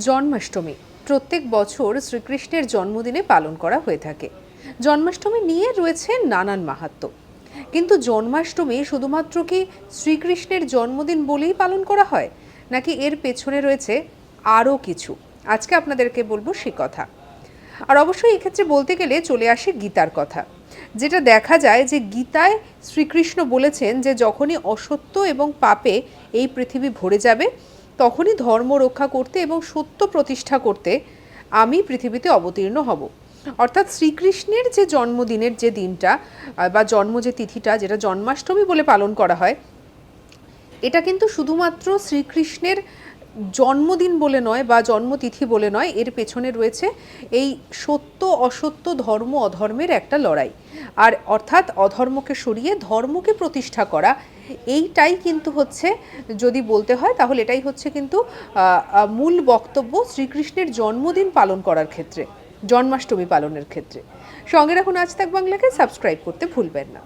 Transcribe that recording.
জন্মাষ্টমী প্রত্যেক বছর শ্রীকৃষ্ণের জন্মদিনে পালন করা হয়ে থাকে। জন্মাষ্টমী নিয়ে রয়েছে নানান মাহাত্ম্য। কিন্তু জন্মাষ্টমী শুধুমাত্র কি শ্রীকৃষ্ণের জন্মদিন বলেই পালন করা হয়, নাকি এর পেছনে রয়েছে আরও কিছু? আজকে আপনাদেরকে বলবো সে কথা। আর অবশ্যই এক্ষেত্রে বলতে গেলে চলে আসে গীতার কথা, যেটা দেখা যায় যে গীতায় শ্রীকৃষ্ণ বলেছেন যে যখনই অসত্য এবং পাপে এই পৃথিবী ভরে যাবে, তখনই ধর্ম রক্ষা করতে এবং সত্য প্রতিষ্ঠা করতে আমি পৃথিবীতে অবতীর্ণ হব। অর্থাৎ শ্রীকৃষ্ণের যে জন্মদিনের যে দিনটা বা জন্ম যে তিথিটা, যেটা জন্মাষ্টমী বলে পালন করা হয়, এটা কিন্তু শুধুমাত্র শ্রীকৃষ্ণের জন্মদিন বলে নয় বা জন্মতিথি বলে নয়, এর পেছনে রয়েছে এই সত্য অসত্য, ধর্ম অধর্মের একটা লড়াই। আর অর্থাৎ অধর্মকে সরিয়ে ধর্মকে প্রতিষ্ঠা করা, এইটাই কিন্তু হচ্ছে, যদি বলতে হয় তাহলে এটাই হচ্ছে কিন্তু মূল বক্তব্য শ্রীকৃষ্ণের জন্মদিন পালন করার ক্ষেত্রে, জন্মাষ্টমী পালনের ক্ষেত্রে। সঙ্গে রাখুন আজ তাক বাংলাকে, সাবস্ক্রাইব করতে ভুলবেন না।